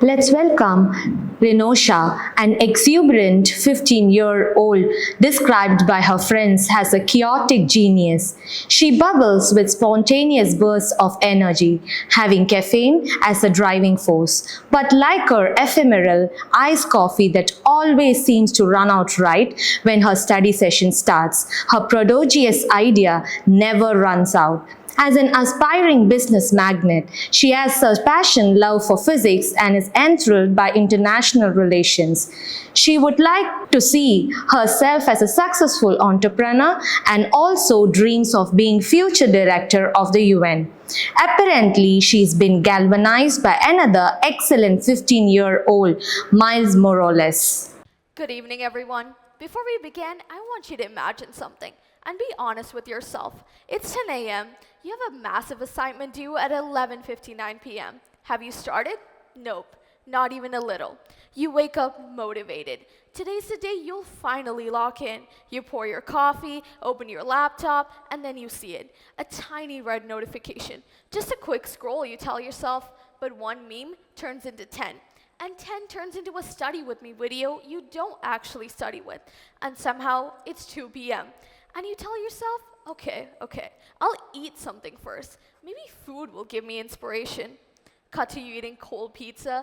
Let's welcome Rinoshah, an exuberant 15-year-old described by her friends as a chaotic genius. She bubbles with spontaneous bursts of energy, having caffeine as a driving force. But like her ephemeral iced coffee that always seems to run out right when her study session starts, her prodigious idea never runs out. As an aspiring business magnate, she has a passion love for physics and is enthralled by international relations. She would like to see herself as a successful entrepreneur and also dreams of being future director of the UN. Apparently, she's been galvanized by another excellent 15-year-old, Miles Morales. Good evening, everyone. Before we begin, I want you to imagine something and be honest with yourself. It's 10 a.m. You have a massive assignment due at 11:59 p.m. Have you started? Nope, not even a little. You wake up motivated. Today's the day you'll finally lock in. You pour your coffee, open your laptop, and then you see it. A tiny red notification. Just a quick scroll, you tell yourself, but one meme turns into 10. And 10 turns into a study with me video you don't actually study with. And somehow it's 2 p.m. And you tell yourself, okay, I'll eat something first. Maybe food will give me inspiration. Cut to you eating cold pizza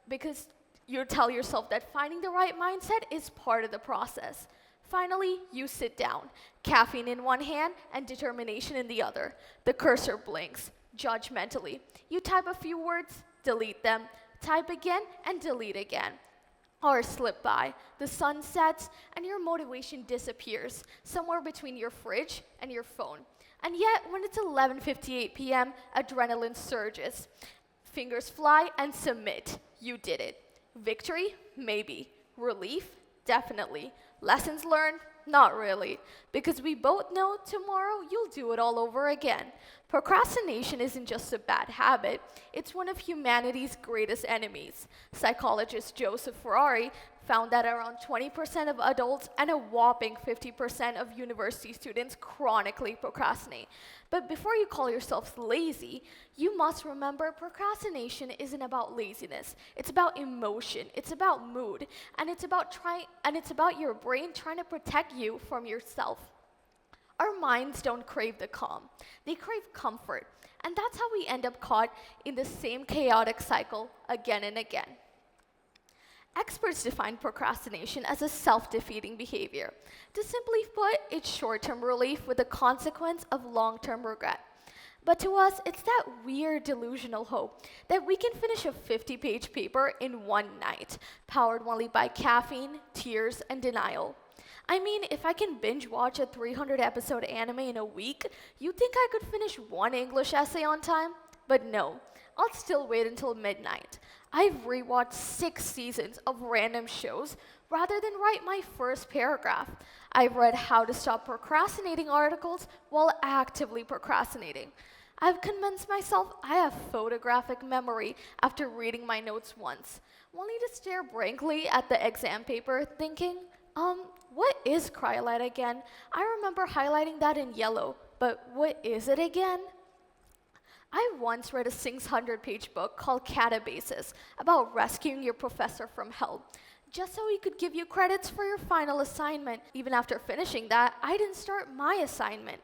because you tell yourself that finding the right mindset is part of the process. Finally, you sit down, caffeine in one hand and determination in the other. The cursor blinks, judgmentally. You type a few words, delete them, type again, and delete again. Hours slip by, the sun sets, and your motivation disappears somewhere between your fridge and your phone. And yet, when it's 11:58 p.m., adrenaline surges. Fingers fly and submit. You did it. Victory? Maybe. Relief? Definitely. Lessons learned? Not really. Because we both know tomorrow you'll do it all over again. Procrastination isn't just a bad habit, it's one of humanity's greatest enemies. Psychologist Joseph Ferrari found that around 20% of adults and a whopping 50% of university students chronically procrastinate. But before you call yourselves lazy, you must remember procrastination isn't about laziness. It's about emotion, it's about mood, and it's about your brain trying to protect you from yourself. Our minds don't crave the calm, they crave comfort. And that's how we end up caught in the same chaotic cycle again and again. Experts define procrastination as a self-defeating behavior. To simply put, it's short-term relief with the consequence of long-term regret. But to us, it's that weird delusional hope that we can finish a 50-page paper in one night, powered only by caffeine, tears, and denial. I mean, if I can binge watch a 300-episode anime in a week, you'd think I could finish one English essay on time? But no, I'll still wait until midnight. I've rewatched 6 seasons of random shows rather than write my first paragraph. I've read how to stop procrastinating articles while actively procrastinating. I've convinced myself I have photographic memory after reading my notes once, only to stare blankly at the exam paper thinking, what is cryolite again? I remember highlighting that in yellow, but what is it again? I once read a 600-page book called Catabasis about rescuing your professor from hell, just so he could give you credits for your final assignment. Even after finishing that, I didn't start my assignment.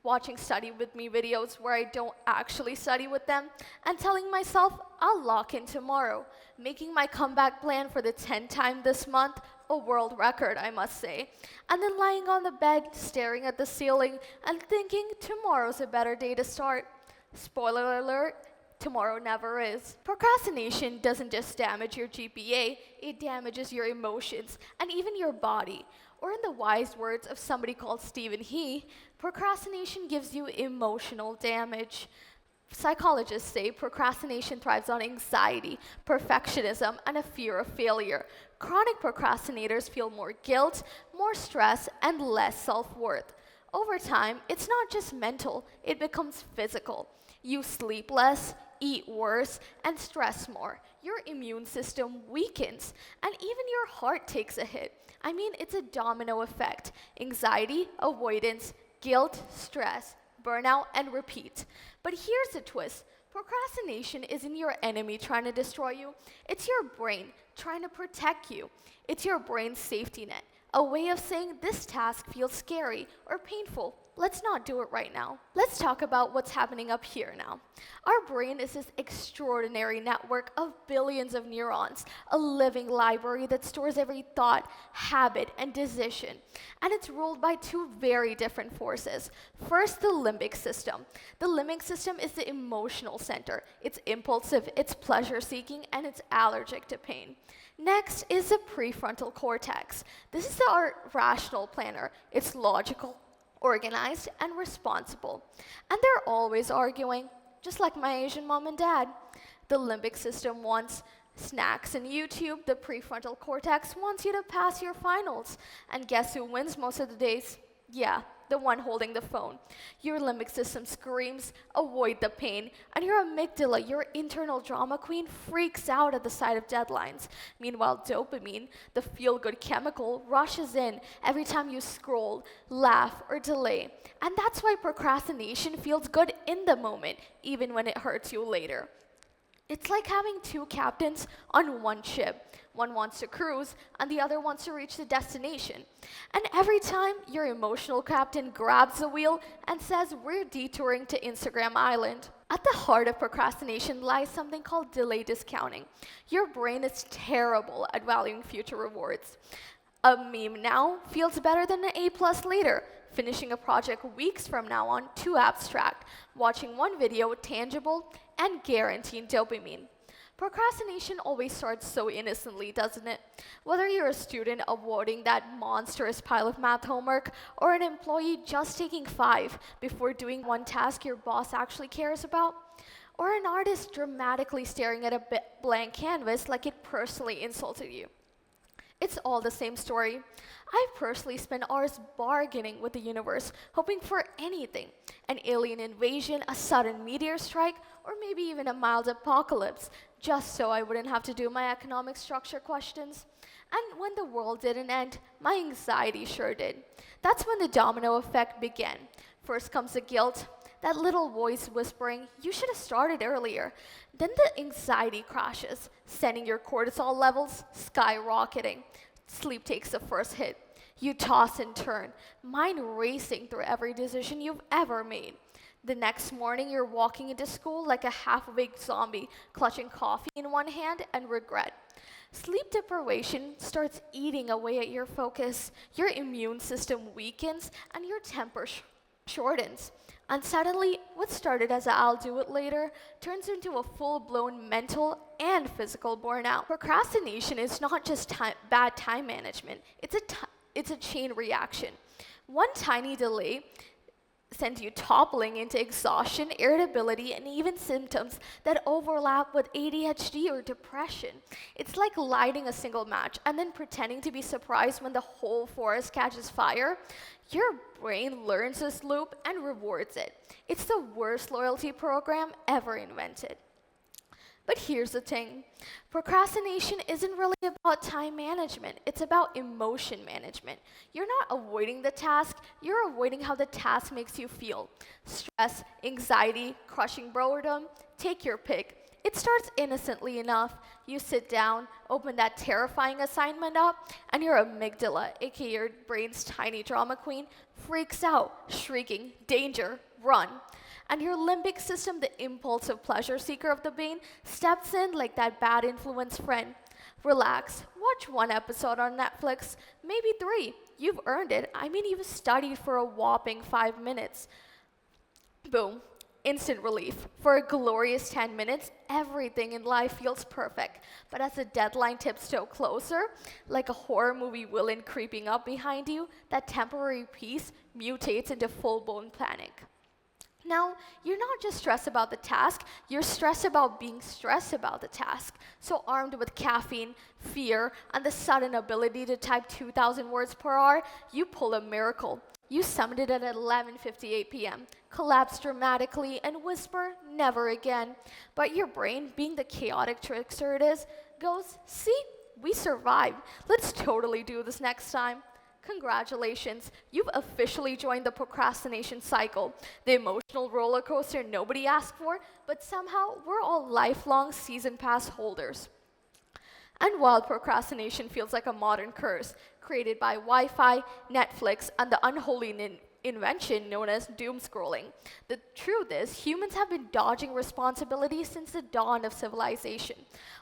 Watching study with me videos where I don't actually study with them, and telling myself I'll lock in tomorrow, making my comeback plan for the 10th time this month, a world record, I must say, and then lying on the bed, staring at the ceiling, and thinking tomorrow's a better day to start. Spoiler alert, tomorrow never is. Procrastination doesn't just damage your GPA, it damages your emotions and even your body. Or in the wise words of somebody called Stephen He, procrastination gives you emotional damage. Psychologists say procrastination thrives on anxiety, perfectionism, and a fear of failure. Chronic procrastinators feel more guilt, more stress, and less self-worth. Over time, it's not just mental, it becomes physical. You sleep less, eat worse, and stress more. Your immune system weakens, and even your heart takes a hit. I mean, it's a domino effect. Anxiety, avoidance, guilt, stress, burnout, and repeat. But here's the twist. Procrastination isn't your enemy trying to destroy you. It's your brain trying to protect you. It's your brain's safety net, a way of saying this task feels scary or painful. Let's not do it right now. Let's talk about what's happening up here now. Our brain is this extraordinary network of billions of neurons, a living library that stores every thought, habit, and decision. And it's ruled by two very different forces. First, the limbic system. The limbic system is the emotional center. It's impulsive, it's pleasure-seeking, and it's allergic to pain. Next is the prefrontal cortex. This is our rational planner. It's logical, organized, and responsible. And they're always arguing, just like my Asian mom and dad. The limbic system wants snacks and YouTube. The prefrontal cortex wants you to pass your finals. And guess who wins most of the days? Yeah, the one holding the phone. Your limbic system screams, avoid the pain, and your amygdala, your internal drama queen, freaks out at the sight of deadlines. Meanwhile, dopamine, the feel-good chemical, rushes in every time you scroll, laugh, or delay. And that's why procrastination feels good in the moment, even when it hurts you later. It's like having two captains on one ship. One wants to cruise, and the other wants to reach the destination. And every time your emotional captain grabs the wheel and says, we're detouring to Instagram Island. At the heart of procrastination lies something called delay discounting. Your brain is terrible at valuing future rewards. A meme now feels better than an A+ later. Finishing a project weeks from now on, too abstract. Watching one video, tangible, and guaranteed dopamine. Procrastination always starts so innocently, doesn't it? Whether you're a student avoiding that monstrous pile of math homework, or an employee just taking 5 before doing one task your boss actually cares about, or an artist dramatically staring at a blank canvas like it personally insulted you. It's all the same story. I've personally spent hours bargaining with the universe, hoping for anything. An alien invasion, a sudden meteor strike, or maybe even a mild apocalypse, just so I wouldn't have to do my economic structure questions. And when the world didn't end, my anxiety sure did. That's when the domino effect began. First comes the guilt, that little voice whispering, you should have started earlier. Then the anxiety crashes, sending your cortisol levels skyrocketing. Sleep takes the first hit. You toss and turn, mind racing through every decision you've ever made. The next morning, you're walking into school like a half-awake zombie, clutching coffee in one hand and regret. Sleep deprivation starts eating away at your focus. Your immune system weakens, and your temper shortens. And suddenly, what started as a "I'll do it later" turns into a full-blown mental and physical burnout. Procrastination is not just bad time management. It's a chain reaction. One tiny delay sends you toppling into exhaustion, irritability, and even symptoms that overlap with ADHD or depression. It's like lighting a single match and then pretending to be surprised when the whole forest catches fire. Your brain learns this loop and rewards it. It's the worst loyalty program ever invented. But here's the thing. Procrastination isn't really about time management. It's about emotion management. You're not avoiding the task. You're avoiding how the task makes you feel. Stress, anxiety, crushing boredom. Take your pick. It starts innocently enough. You sit down, open that terrifying assignment up, and your amygdala, aka your brain's tiny drama queen, freaks out, shrieking, danger, run. And your limbic system, the impulsive pleasure seeker of the brain, steps in like that bad influence friend. Relax, watch one episode on Netflix, maybe 3. You've earned it. I mean, you've studied for a whopping 5 minutes. Boom, instant relief. For a glorious 10 minutes, everything in life feels perfect. But as the deadline tips still closer, like a horror movie villain creeping up behind you, that temporary peace mutates into full-blown panic. Now, you're not just stressed about the task, you're stressed about being stressed about the task. So armed with caffeine, fear, and the sudden ability to type 2,000 words per hour, you pull a miracle. You summon it at 11:58 p.m., collapse dramatically, and whisper, never again. But your brain, being the chaotic trickster it is, goes, see, we survived. Let's totally do this next time. Congratulations, you've officially joined the procrastination cycle, the emotional roller coaster nobody asked for, but somehow we're all lifelong season pass holders. And while procrastination feels like a modern curse created by Wi-Fi, Netflix, and the unholy invention known as doom scrolling, the truth is humans have been dodging responsibility since the dawn of civilization.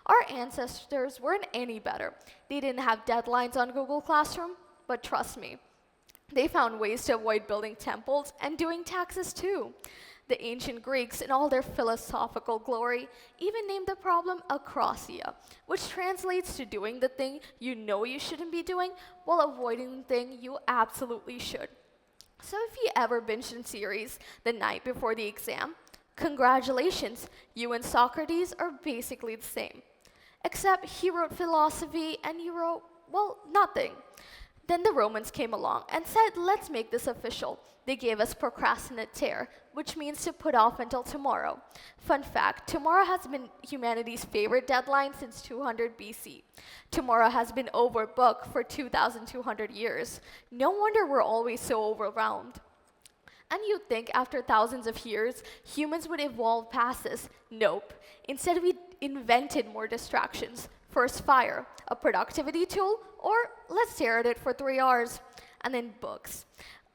Our ancestors weren't any better. They didn't have deadlines on Google Classroom, but trust me, they found ways to avoid building temples and doing taxes too. The ancient Greeks, in all their philosophical glory, even named the problem acrosia, which translates to doing the thing you know you shouldn't be doing while avoiding the thing you absolutely should. So if you ever binged a series the night before the exam, congratulations, you and Socrates are basically the same. Except he wrote philosophy and you wrote, well, nothing. Then the Romans came along and said, let's make this official. They gave us procrastinate, which means to put off until tomorrow. Fun fact, tomorrow has been humanity's favorite deadline since 200 BC. Tomorrow has been overbooked for 2,200 years. No wonder we're always so overwhelmed. And you'd think after thousands of years, humans would evolve past this. Nope. Instead, we invented more distractions. First fire, a productivity tool, or let's stare at it for 3 hours. And then books.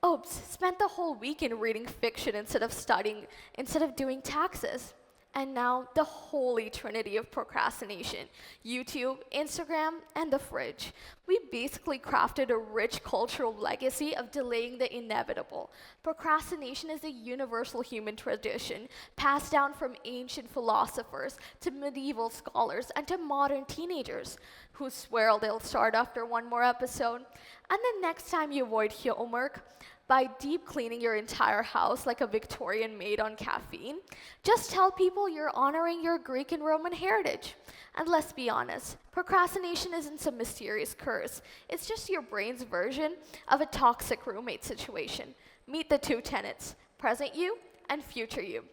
Oops, spent the whole weekend reading fiction instead of doing taxes. And now the holy trinity of procrastination, YouTube, Instagram, and the fridge. We basically crafted a rich cultural legacy of delaying the inevitable. Procrastination is a universal human tradition passed down from ancient philosophers to medieval scholars and to modern teenagers who swear they'll start after one more episode. And the next time you avoid homework, by deep cleaning your entire house like a Victorian maid on caffeine, just tell people you're honoring your Greek and Roman heritage. And let's be honest, procrastination isn't some mysterious curse. It's just your brain's version of a toxic roommate situation. Meet the two tenets, present you and future you.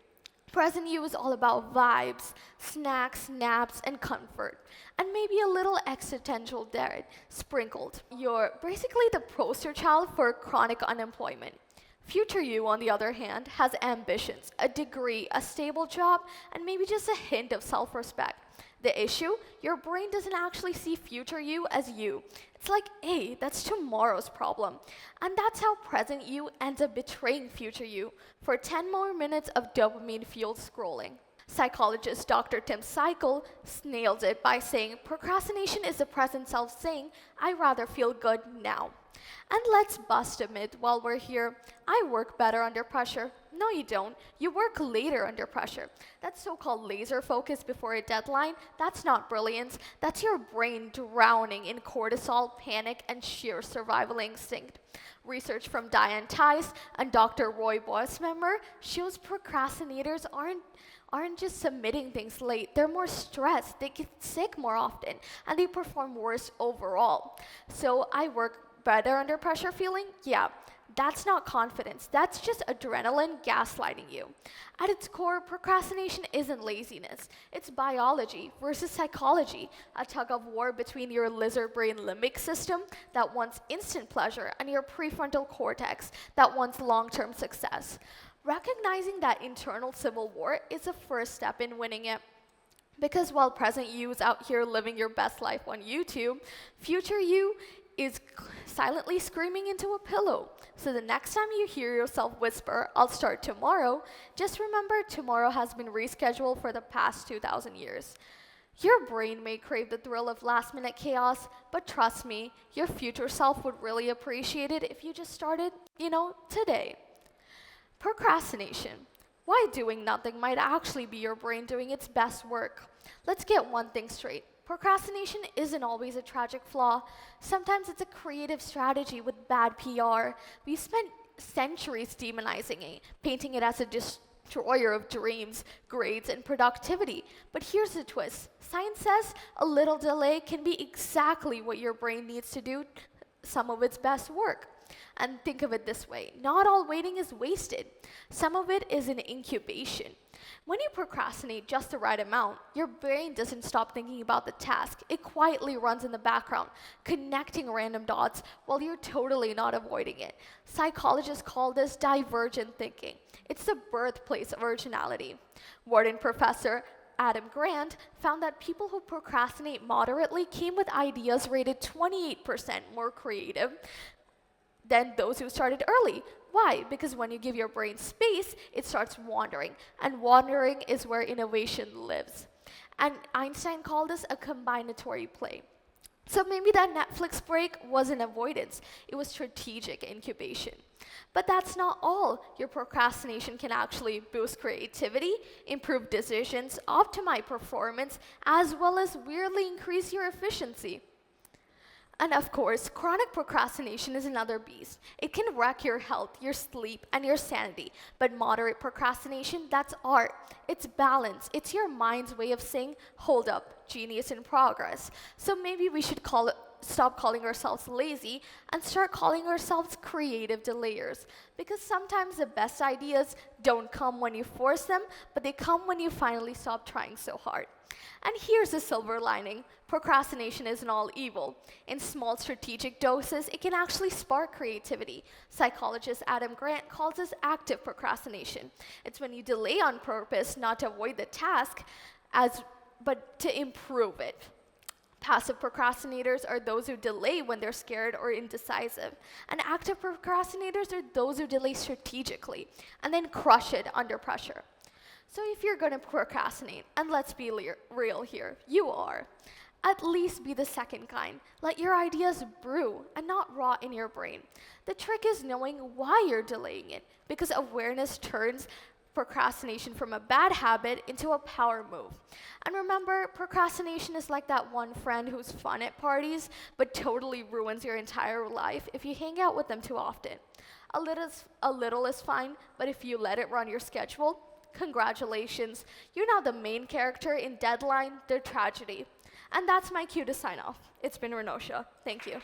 Present you is all about vibes, snacks, naps, and comfort, and maybe a little existential dread sprinkled. You're basically the poster child for chronic unemployment. Future you, on the other hand, has ambitions, a degree, a stable job, and maybe just a hint of self-respect. The issue? Your brain doesn't actually see future you as you. It's like, hey, that's tomorrow's problem. And that's how present you ends up betraying future you for 10 more minutes of dopamine-fueled scrolling. Psychologist Dr. Tim Cycle nails it by saying procrastination is the present self saying, I'd rather feel good now. And let's bust a myth while we're here. I work better under pressure. No, you don't. You work later under pressure. That so-called laser focus before a deadline, that's not brilliance. That's your brain drowning in cortisol, panic, and sheer survival instinct. Research from Diane Tice and Dr. Roy Boismember shows procrastinators aren't just submitting things late, they're more stressed, they get sick more often, and they perform worse overall. So I work better under pressure feeling? Yeah, that's not confidence. That's just adrenaline gaslighting you. At its core, procrastination isn't laziness. It's biology versus psychology, a tug-of-war between your lizard brain limbic system that wants instant pleasure and your prefrontal cortex that wants long-term success. Recognizing that internal civil war is the first step in winning it. Because while present you is out here living your best life on YouTube, future you is silently screaming into a pillow. So the next time you hear yourself whisper, I'll start tomorrow, just remember tomorrow has been rescheduled for the past 2,000 years. Your brain may crave the thrill of last-minute chaos, but trust me, your future self would really appreciate it if you just started, today. Procrastination. Why doing nothing might actually be your brain doing its best work. Let's get one thing straight. Procrastination isn't always a tragic flaw. Sometimes it's a creative strategy with bad PR. We've spent centuries demonizing it, painting it as a destroyer of dreams, grades, and productivity. But here's the twist. Science says a little delay can be exactly what your brain needs to do some of its best work. And think of it this way, not all waiting is wasted. Some of it is an incubation. When you procrastinate just the right amount, your brain doesn't stop thinking about the task. It quietly runs in the background, connecting random dots while you're totally not avoiding it. Psychologists call this divergent thinking. It's the birthplace of originality. Wharton professor Adam Grant found that people who procrastinate moderately came with ideas rated 28% more creative than those who started early. Why? Because when you give your brain space, it starts wandering, and wandering is where innovation lives. And Einstein called this a combinatory play. So maybe that Netflix break wasn't avoidance, it was strategic incubation. But that's not all. Your procrastination can actually boost creativity, improve decisions, optimize performance, as well as weirdly increase your efficiency. And of course, chronic procrastination is another beast. It can wreck your health, your sleep, and your sanity. But moderate procrastination, that's art. It's balance. It's your mind's way of saying, hold up, genius in progress. So maybe we should stop calling ourselves lazy and start calling ourselves creative delayers. Because sometimes the best ideas don't come when you force them, but they come when you finally stop trying so hard. And here's the silver lining. Procrastination isn't all evil. In small strategic doses, it can actually spark creativity. Psychologist Adam Grant calls this active procrastination. It's when you delay on purpose, not to avoid the task, but to improve it. Passive procrastinators are those who delay when they're scared or indecisive. And active procrastinators are those who delay strategically and then crush it under pressure. So if you're going to procrastinate, and let's be real here, you are, at least be the second kind. Let your ideas brew and not rot in your brain. The trick is knowing why you're delaying it, because awareness turns procrastination from a bad habit into a power move. And remember, procrastination is like that one friend who's fun at parties, but totally ruins your entire life if you hang out with them too often. A little is fine, but if you let it run your schedule, congratulations, you're now the main character in Deadline, The Tragedy. And that's my cue to sign off. It's been Rinoshah. Thank you.